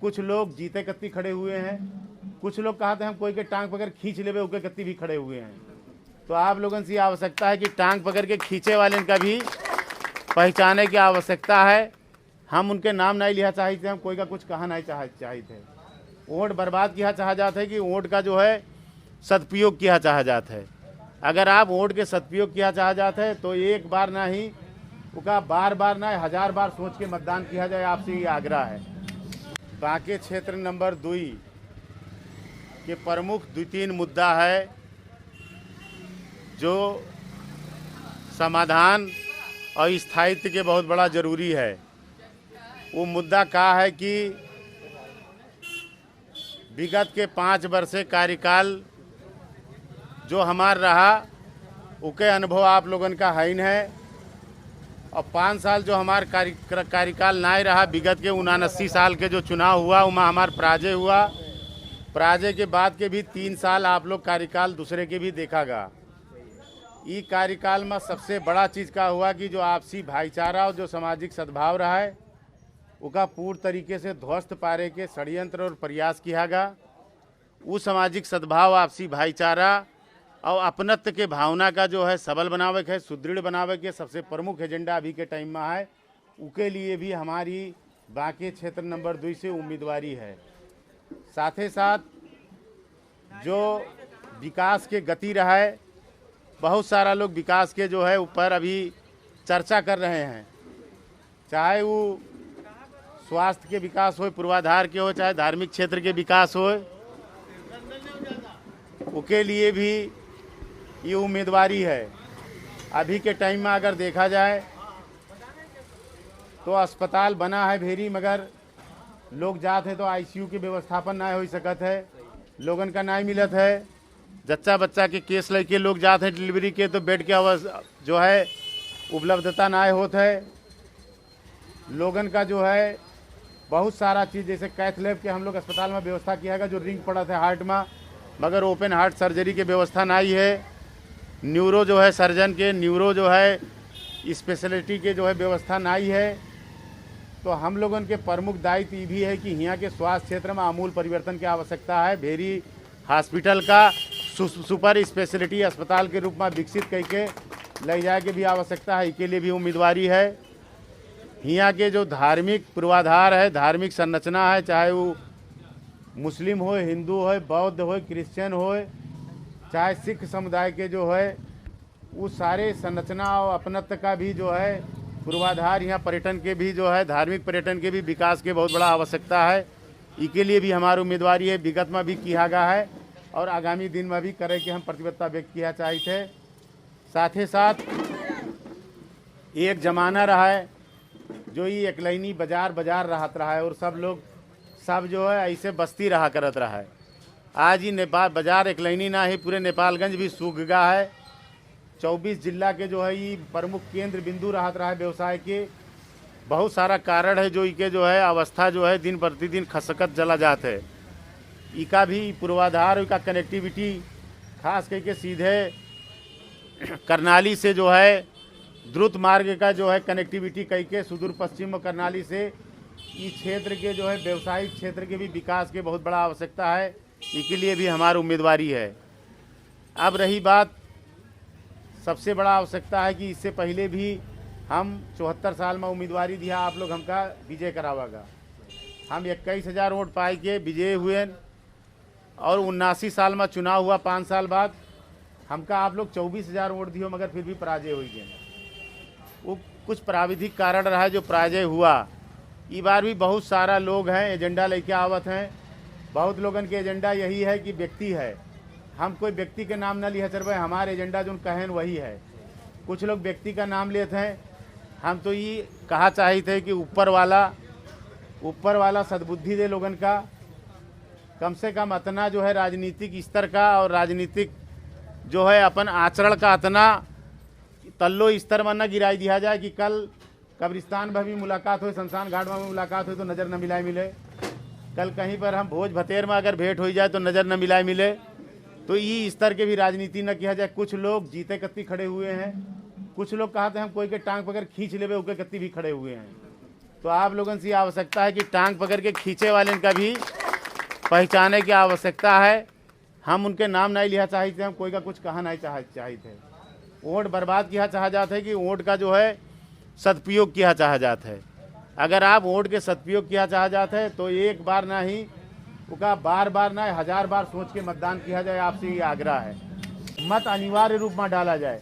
कुछ लोग जीते कत्ती खड़े हुए हैं, कुछ लोग कहते हैं हम कोई के टांग पकड़ खींच लेवे उके कत्ती भी खड़े हुए हैं। तो आप लोगों से आवश्यकता है कि टांग पकड़ के खींचे वाले का भी पहचाने की आवश्यकता है। हम उनके नाम नहीं लिया चाहते, हम कोई का कुछ कहा नहीं चाहते। वोट बर्बाद किया चाहा जाता है कि वोट का जो है सदुपयोग किया चाहा जाता है। अगर आप वोट के सदुपयोग किया चाहा जाता है तो एक बार ना ही उसका बार बार ना 1000 बार सोच के मतदान किया जाए, आपसे ये आग्रह है। बांके क्षेत्र नंबर 2 के प्रमुख 2-3 मुद्दा है जो समाधान और स्थायित्व के बहुत बड़ा ज़रूरी है। वो मुद्दा का है कि विगत के 5 वर्षे कार्यकाल जो हमार रहा उके अनुभव आप लोगन का हाइन है, और 5 साल जो हमार कार्यकाल ना रहा, विगत के 79 साल के जो चुनाव हुआ उमा हमार पराजय हुआ। पराजय के बाद के भी 3 साल आप लोग कार्यकाल दूसरे के भी देखागा। ये कार्यकाल में सबसे बड़ा चीज़ का हुआ कि जो आपसी भाईचारा और जो सामाजिक सद्भाव रहा है उसका पूर्ण तरीके से ध्वस्त पारे के षड्यंत्र और प्रयास किया गया। वो सामाजिक सद्भाव, आपसी भाईचारा और अपनत्व के भावना का जो है सबल बनावे के, सुदृढ़ बनावे के सबसे प्रमुख एजेंडा अभी के टाइम में है। उसके लिए भी हमारी बांके क्षेत्र नंबर 2 से उम्मीदवारी है। साथ ही साथ जो विकास के गति रहा है, बहुत सारा लोग विकास के जो है ऊपर अभी चर्चा कर रहे हैं, चाहे वो स्वास्थ्य के विकास हो, पूर्वाधार के हो, चाहे धार्मिक क्षेत्र के विकास हो, उसके लिए भी ये उम्मीदवारी है। अभी के टाइम में अगर देखा जाए तो अस्पताल बना है भेरी, मगर लोग जाते हैं तो आईसीयू की व्यवस्थापन ना हो सकत है, लोगन का ना मिलत है। जच्चा बच्चा के केस लेके लोग जाते हैं डिलीवरी के, तो बेड के जो है उपलब्धता ना होत है। लोगन का जो है बहुत सारा चीज़, जैसे कैथ लैब के हम लोग अस्पताल में व्यवस्था किया है, जो रिंग पड़ा था हार्ट में, मगर ओपन हार्ट सर्जरी की व्यवस्था नहीं है। न्यूरो जो है सर्जन के, न्यूरो जो है स्पेशलिटी के जो है व्यवस्था नहीं है। तो हम लोगों के प्रमुख दायित्व ये भी है कि यहाँ के स्वास्थ्य क्षेत्र में आमूल परिवर्तन की आवश्यकता है। भेरी हॉस्पिटल का सुपर स्पेशलिटी अस्पताल के रूप में विकसित करके ले जाए के भी आवश्यकता है। इसके लिए भी उम्मीदवारी है। यहाँ के जो धार्मिक पूर्वाधार है, धार्मिक संरचना है, चाहे वो मुस्लिम हो, हिंदू हो, बौद्ध हो, क्रिश्चियन हो, चाहे सिख समुदाय के जो है वो सारे संरचना और अपनत्व का भी जो है पूर्वाधार, यहाँ पर्यटन के भी जो है धार्मिक पर्यटन के भी विकास के बहुत बड़ा आवश्यकता है। इसके लिए भी हमारी उम्मीदवारी है। विगत में भी किया गया है और आगामी दिन में भी करे कि हम प्रतिबद्धता व्यक्त किया चाहते। साथ ही साथ एक जमाना रहा है जो ये एकलैनी बाजार रहत रहा है, और सब लोग सब जो है ऐसे बस्ती रहा करत रहा है। आज ही नेपाल बाजार एकलैनी ना ही, पूरे नेपालगंज भी सूख गया है। 24 जिला के जो है ये प्रमुख केंद्र बिंदु रहत रहा है व्यवसाय के। बहुत सारा कारण है जो इके जो है अवस्था जो है दिन प्रतिदिन खसकत चला जाता है। इका भी पूर्वाधार, इका कनेक्टिविटी खास करके सीधे करनाली से जो है द्रुत मार्ग का जो है कनेक्टिविटी करके सुदूर पश्चिम करनाली से इस क्षेत्र के जो है व्यवसायिक क्षेत्र के भी विकास के बहुत बड़ा आवश्यकता है। इसके लिए भी हमारी उम्मीदवारी है। अब रही बात, सबसे बड़ा आवश्यकता है कि इससे पहले भी हम 74 साल में उम्मीदवारी दिया, आप लोग हमका विजय करावागा। हम 21,000 वोट पाए के विजय हुए, और 79 साल में चुनाव हुआ 5 साल बाद, हमका आप लोग 24,000 वोट दियो, मगर फिर भी पराजय हुई गए। वो कुछ प्राविधिक कारण रहा जो पराजय हुआ। इस बार भी बहुत सारा लोग हैं एजेंडा लेके आवत हैं। बहुत लोगन के एजेंडा यही है कि व्यक्ति है, हम कोई व्यक्ति के नाम न लिया चलबे, हमारे एजेंडा जो कहें वही है। कुछ लोग व्यक्ति का नाम लेते हैं। हम तो ये कहा चाहते हैं कि ऊपर वाला सद्बुद्धि दे लोगन का, कम से कम अतना जो है राजनीतिक स्तर का और राजनीतिक जो है अपन आचरण का अतना तल्लो स्तर में न गिराई दिया जाए कि कल कब्रिस्तान में भी मुलाकात हो, शमशान घाट में भी मुलाकात हो तो नज़र न मिलाए मिले। कल कहीं पर हम भोज भतेर में अगर भेंट हो जाए तो नज़र न मिलाए मिले। तो ये स्तर के भी राजनीति न किया जाए। कुछ लोग जीते कत्ती खड़े हुए हैं, कुछ लोग कहते हैं हम कोई के टांग पकड़ खींच लेवे उके कत्ती भी खड़े हुए हैं। तो आप लोगों से आवश्यकता है कि टांग पकड़ के खींचे वाले का भी पहचाने की आवश्यकता है। हम उनके नाम नहीं लिया चाहते, हम कोई का कुछ कहा नहीं चाहते। वोट बर्बाद किया चाहा जाता है कि वोट का जो है सदुपयोग किया चाहा जाता है। अगर आप वोट के सदुपयोग किया चाहा जाता है तो एक बार ना ही उसका बार बार ना 1000 बार सोच के मतदान किया जाए। आपसे ये आग्रह है, मत अनिवार्य रूप में डाला जाए।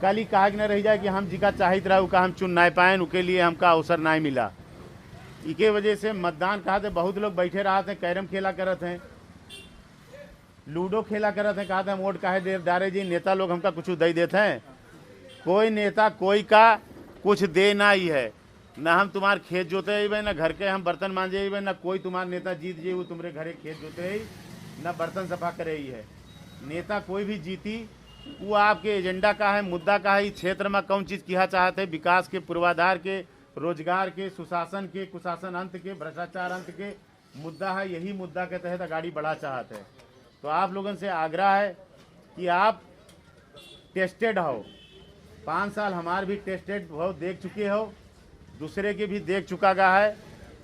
कल ही कहा कि न रह जाए कि हम जिका चाहित रहा उका हम चुन नहीं पाए, उनके लिए हमका अवसर नहीं मिला। इके वजह से मतदान कहा थे बहुत लोग बैठे रहा थे, कैरम खेला करत हैं, लूडो खेला करत हैं। कहा था वोट काहे देर डारे जी, नेता लोग हमका कुछ दे देते हैं। कोई नेता कोई का कुछ दे ना ही है। ना हम तुम्हारे खेत जोते ही ना घर के हम बर्तन मांजे ही ना कोई तुम्हारा नेता जीत जी वो तुम्हारे घरे खेत जोते ही ना बर्तन सफा करे ही है। नेता कोई भी जीती वो आपके एजेंडा का है, मुद्दा का है, इस क्षेत्र में कौन चीज़ किया चाहते हैं, विकास के, पूर्वाधार के, रोजगार के, सुशासन के, कुशासन अंत के, भ्रष्टाचार अंत के मुद्दा है। यही मुद्दा के तहत गाड़ी बढ़ा चाहते हैं। तो आप लोगों से आग्रह है कि आप टेस्टेड हो, 5 साल हमारे भी टेस्टेड हो, देख चुके हो, दूसरे के भी देख चुका गा है।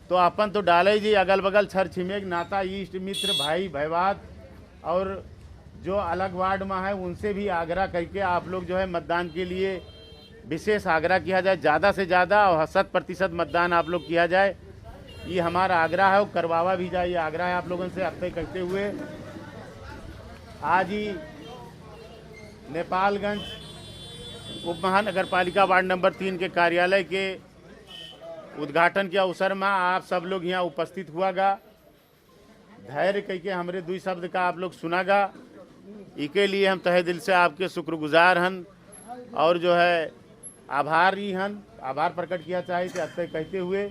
तो अपन तो डाले जी अगल बगल छर छिमेक नाता इष्ट मित्र भाई भैवाद और जो अलग वार्ड में है उनसे भी आग्रह करके आप लोग जो है मतदान के लिए विशेष आग्रह किया जाए। ज़्यादा से ज़्यादा और 100% मतदान आप लोग किया जाए, ये हमारा आग्रह है और करवावा भी जाए। ये आग्रह है आप लोगों से अतः करते हुए आज ही नेपालगंज उप महानगर पालिका वार्ड नंबर 3 के कार्यालय के उद्घाटन के अवसर में आप सब लोग यहाँ उपस्थित हुआ गा। धैर्य कह के हमारे 2 शब्द का आप लोग सुनागा। इसके लिए हम तहे दिल से आपके शुक्रगुजार हन और जो है आभारी हन, आभार प्रकट किया चाहे थे। अतः कहते हुए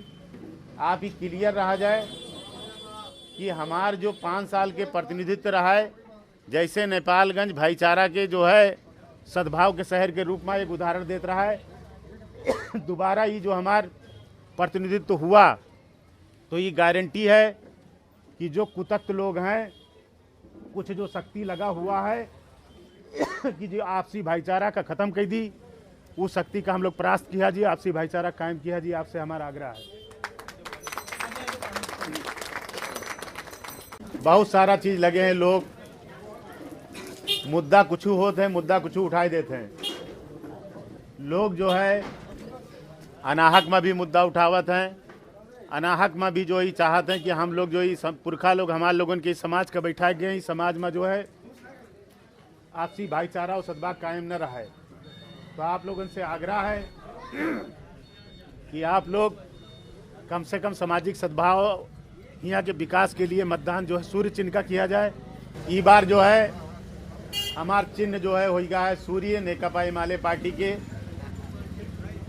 आप ही क्लियर रहा जाए कि हमार जो 5 साल के प्रतिनिधित्व रहा है, जैसे नेपालगंज भाईचारा के जो है सद्भाव के शहर के रूप में एक उदाहरण देता रहा है, दोबारा ये जो हमार प्रतिनिधित्व हुआ तो ये गारंटी है कि जो कुतत्व लोग हैं, कुछ जो शक्ति लगा हुआ है कि जो आपसी भाईचारा का ख़त्म कर दी, उस शक्ति का हम लोग परास्त किया जी, आपसी भाईचारा कायम किया जी। आपसे हमारा आग्रह है। बहुत सारा चीज़ लगे हैं लोग, मुद्दा कुछ होते हैं, मुद्दा कुछ उठाए देते हैं लोग। जो है अनाहक में भी मुद्दा उठावत हैं, अनाहक में भी जो ही चाहते हैं कि हम लोग जो ही पुरखा लोग हमारे लोगों के समाज का बैठा गए, इस समाज में जो है आपसी भाईचारा और सद्भाव कायम न रहा है। तो आप लोगों से आग्रह है कि आप लोग कम से कम सामाजिक सद्भाव यहाँ के विकास के लिए मतदान जो है सूर्य चिन्ह का किया जाए। इस बार जो है हमार चिन्ह जो है होगा है सूर्य नेकपा हिमालय पार्टी के,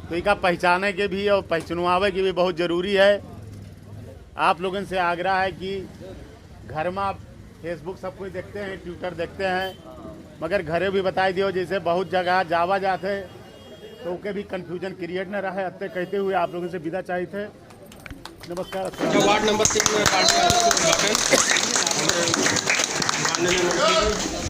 तो इनका पहचाने के भी और पहचानवावे के भी बहुत ज़रूरी है। आप लोगों से आग्रह है कि घर में आप फेसबुक सब कुछ देखते हैं, ट्विटर देखते हैं, मगर घरे भी बताई दियो जैसे बहुत जगह जावा जाते तो उनके भी कन्फ्यूजन क्रिएट न रहे। अत्ते कहते हुए आप लोगों से विदा चाहिए थे। नमस्कार। वार्ड नंबर 6 में पार्टी